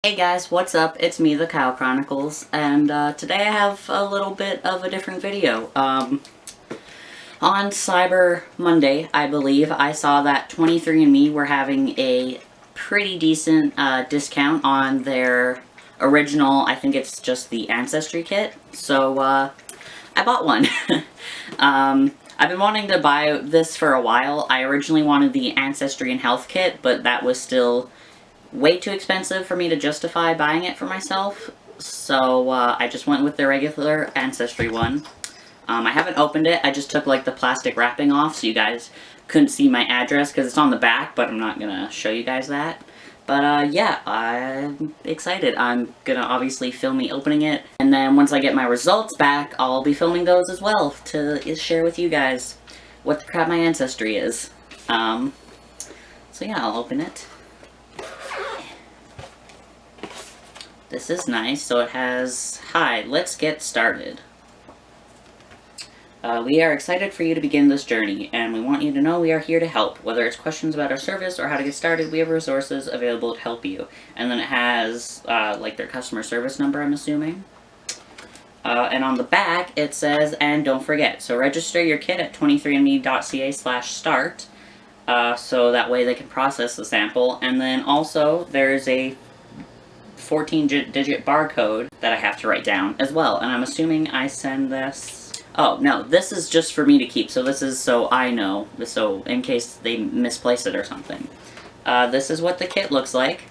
Hey guys, what's up? It's me, the-kyle-chronicles, and today I have a little bit of a different video. On Cyber Monday, I believe, I saw that 23andMe were having a pretty decent discount on their original, I think it's just the Ancestry kit, so I bought one. I've been wanting to buy this for a while. I originally wanted the Ancestry and Health kit, but that was still way too expensive for me to justify buying it for myself, so I just went with the regular Ancestry one. I haven't opened it, I just took like the plastic wrapping off so you guys couldn't see my address because it's on the back, but I'm not gonna show you guys that. But yeah, I'm excited. I'm gonna obviously film me opening it, and then once I get my results back, I'll be filming those as well to share with you guys what the crap my Ancestry is. So yeah, I'll open it. This is nice, so it has, "Hi, let's get started. We are excited for you to begin this journey, and we want you to know we are here to help. Whether it's questions about our service or how to get started, we have resources available to help you." And then it has, like, their customer service number, I'm assuming. And on the back, it says, "And don't forget, so register your kit at 23andme.ca/start, so that way they can process the sample." And then also, there's a 14-digit barcode that I have to write down as well, and I'm assuming I send this... Oh, no, this is just for me to keep, so this is so I know, so in case they misplace it or something. This is what the kit looks like.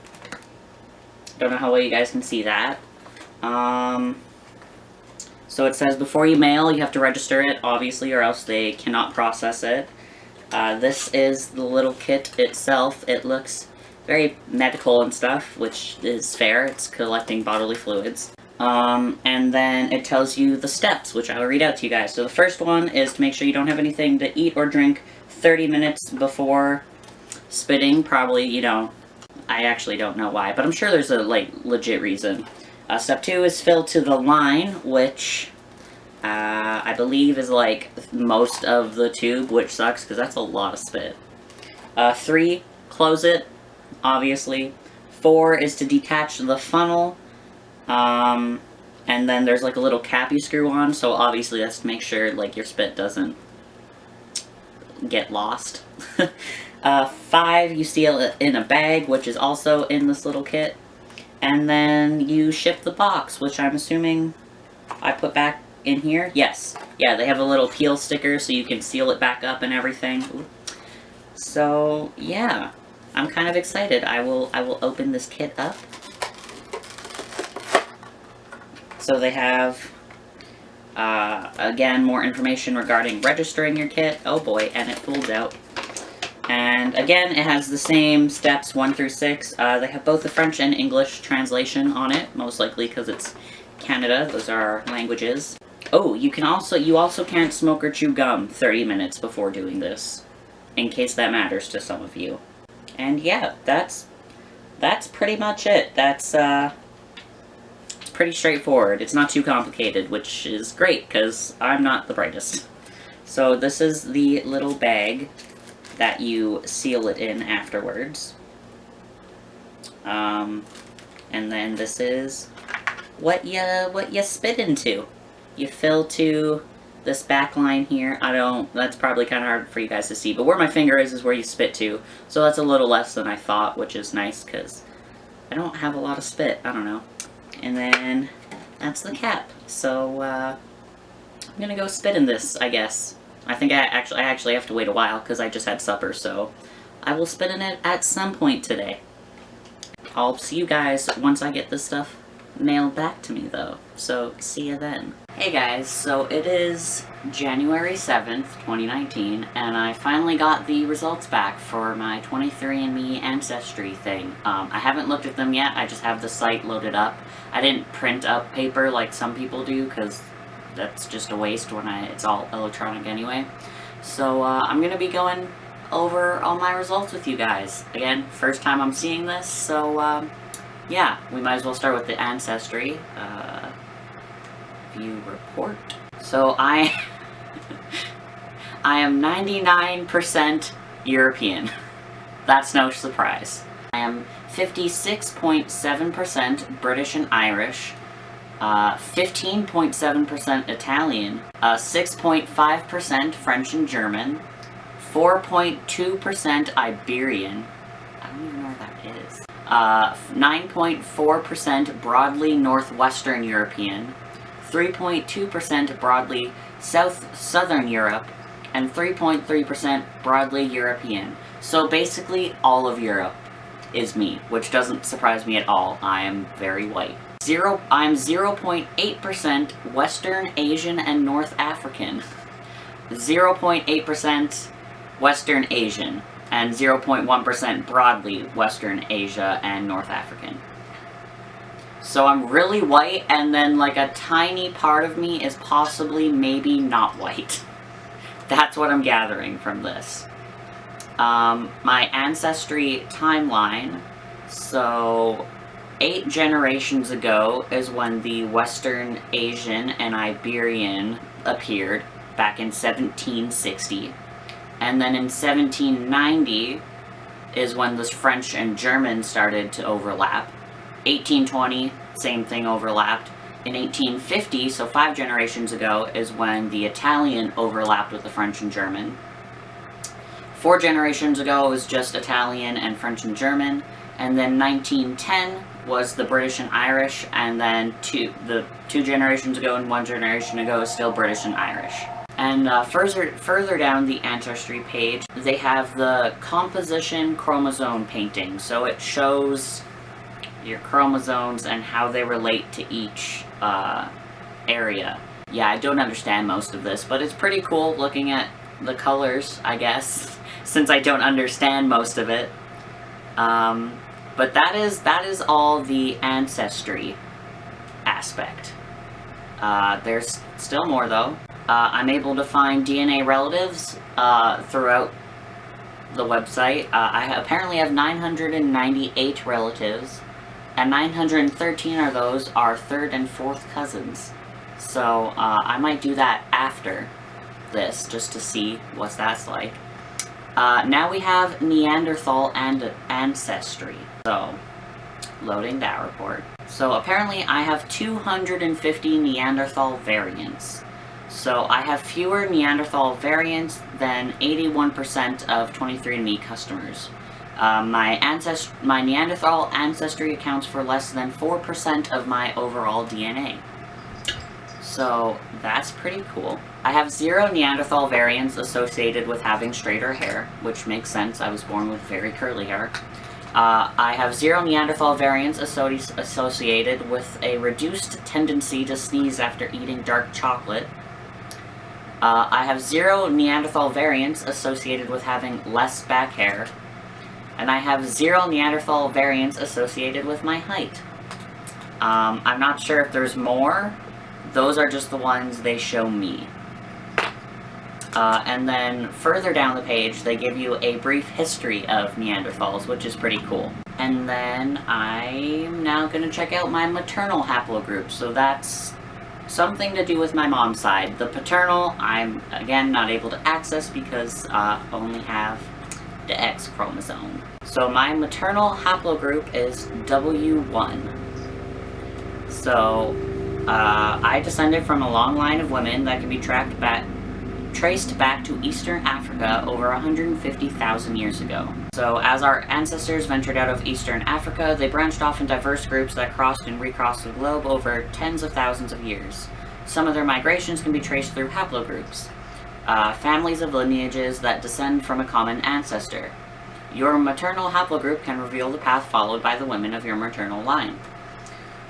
Don't know how well you guys can see that. So it says before you mail, you have to register it, obviously, or else they cannot process it. This is the little kit itself. It looks very medical and stuff, which is fair. It's collecting bodily fluids. And then it tells you the steps, which I will read out to you guys. So the first one is to make sure you don't have anything to eat or drink 30 minutes before spitting. Probably, you know, I actually don't know why, but I'm sure there's a, like, legit reason. Step 2 is fill to the line, which I believe is, like, most of the tube, which sucks, because that's a lot of spit. 3, close it, obviously. 4 is to detach the funnel. And then there's like a little cap you screw on, so obviously that's to make sure like your spit doesn't get lost. 5, you seal it in a bag, which is also in this little kit. And then you ship the box, which I'm assuming I put back in here. Yes. Yeah, they have a little peel sticker so you can seal it back up and everything. So, yeah. I'm kind of excited. I will open this kit up. So they have, again, more information regarding registering your kit. Oh boy, and it folds out. And again, it has the same steps 1 through 6. They have both the French and English translation on it, most likely because it's Canada. Those are our languages. Oh, you also can't smoke or chew gum 30 minutes before doing this, in case that matters to some of you. And yeah, that's pretty much it. That's pretty straightforward. It's not too complicated, which is great, because I'm not the brightest. So this is the little bag that you seal it in afterwards. And then this is what you spit into. You fill to this back line here. That's probably kind of hard for you guys to see, but where my finger is where you spit to. So that's a little less than I thought, which is nice, because I don't have a lot of spit. I don't know. And then that's the cap. So I'm gonna go spit in this, I guess. I think I actually have to wait a while because I just had supper, so I will spit in it at some point today. I'll see you guys once I get this stuff mailed back to me, though. So see you then. Hey guys, so it is January 7th, 2019, and I finally got the results back for my 23andMe Ancestry thing. I haven't looked at them yet, I just have the site loaded up. I didn't print up paper like some people do, because that's just a waste when it's all electronic anyway. So I'm going to be going over all my results with you guys. Again, first time I'm seeing this, so yeah, we might as well start with the Ancestry. View report. So I am 99% European. That's no surprise. I am 56.7% British and Irish, 15.7% Italian, 6.5% French and German, 4.2% Iberian, I don't even know what that is, 9.4% broadly Northwestern European, 3.2% broadly Southern Europe, and 3.3% broadly European. So basically all of Europe is me, which doesn't surprise me at all. I am very white. I'm 0.8% Western Asian and North African, 0.8% Western Asian, and 0.1% broadly Western Asia and North African. So I'm really white, and then like a tiny part of me is possibly maybe not white. That's what I'm gathering from this. My ancestry timeline, so 8 generations ago is when the Western Asian and Iberian appeared, back in 1760. And then in 1790 is when the French and German started to overlap. 1820, same thing overlapped. In 1850, so 5 generations ago, is when the Italian overlapped with the French and German. 4 generations ago was just Italian and French and German. And then 1910 was the British and Irish, and then 2 generations ago and 1 generation ago is still British and Irish. And further down the ancestry page, they have the composition chromosome painting. So it shows your chromosomes and how they relate to each area. Yeah, I don't understand most of this, but it's pretty cool looking at the colors, I guess, since I don't understand most of it. But that is all the ancestry aspect. There's still more, though. I'm able to find DNA relatives throughout the website. I apparently have 998 relatives, and 913 of those are 3rd and 4th cousins. So I might do that after this, just to see what that's like. Now we have Neanderthal and ancestry. So, loading that report. So apparently I have 250 Neanderthal variants. So I have fewer Neanderthal variants than 81% of 23andMe customers. My Neanderthal ancestry accounts for less than 4% of my overall DNA. So that's pretty cool. I have 0 Neanderthal variants associated with having straighter hair, which makes sense. I was born with very curly hair. I have 0 Neanderthal variants associated with a reduced tendency to sneeze after eating dark chocolate. I have 0 Neanderthal variants associated with having less back hair. And I have 0 Neanderthal variants associated with my height. I'm not sure if there's more. Those are just the ones they show me. And then further down the page, they give you a brief history of Neanderthals, which is pretty cool. And then I'm now going to check out my maternal haplogroup. So that's something to do with my mom's side. The paternal, I'm, again, not able to access because I only have the X chromosome. So my maternal haplogroup is W1. So, I descended from a long line of women that can be traced back to Eastern Africa over 150,000 years ago. So as our ancestors ventured out of Eastern Africa, they branched off in diverse groups that crossed and recrossed the globe over tens of thousands of years. Some of their migrations can be traced through haplogroups, families of lineages that descend from a common ancestor. Your maternal haplogroup can reveal the path followed by the women of your maternal line.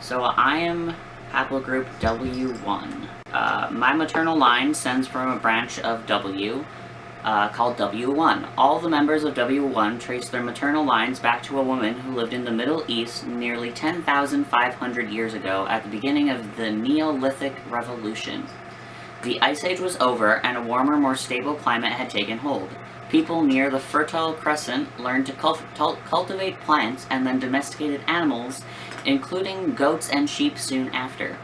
So I am haplogroup W1. My maternal line stems from a branch of W called W1. All the members of W1 trace their maternal lines back to a woman who lived in the Middle East nearly 10,500 years ago at the beginning of the Neolithic Revolution. The Ice Age was over and a warmer, more stable climate had taken hold. People near the Fertile Crescent learned to cultivate plants and then domesticated animals, including goats and sheep soon after.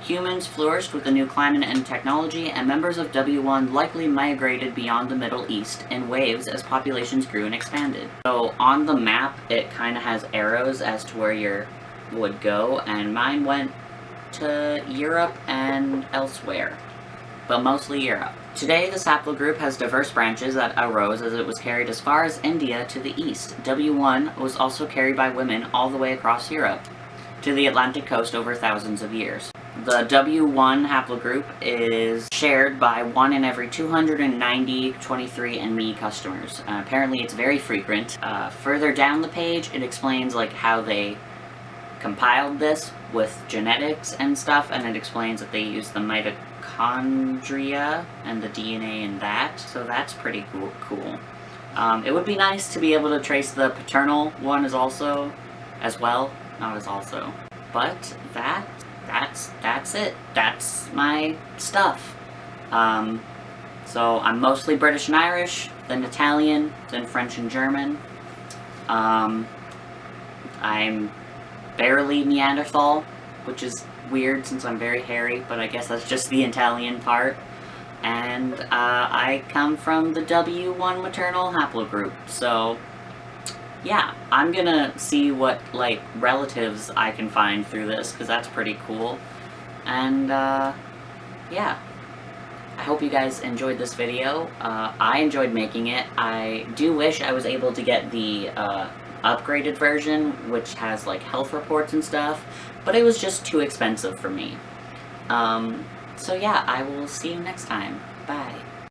Humans flourished with the new climate and technology, and members of W1 likely migrated beyond the Middle East in waves as populations grew and expanded. So on the map, it kind of has arrows as to where you would go, and mine went to Europe and elsewhere, but mostly Europe. Today, this haplogroup has diverse branches that arose as it was carried as far as India to the east. W1 was also carried by women all the way across Europe to the Atlantic coast over thousands of years. The W1 haplogroup is shared by 1 in every 290 23andMe customers. Apparently it's very frequent. Further down the page, it explains like how they compiled this with genetics and stuff, and it explains that they use the mitochondria and the DNA in that, so that's pretty cool. It would be nice to be able to trace the paternal one as well, but that's it. That's my stuff. So I'm mostly British and Irish, then Italian, then French and German. I'm barely Neanderthal, which is weird since I'm very hairy, but I guess that's just the Italian part. And I come from the W1 maternal haplogroup, so yeah, I'm gonna see what, like, relatives I can find through this, because that's pretty cool. And, yeah. I hope you guys enjoyed this video. I enjoyed making it. I do wish I was able to get the, upgraded version, which has, like, health reports and stuff, but it was just too expensive for me. So yeah, I will see you next time. Bye.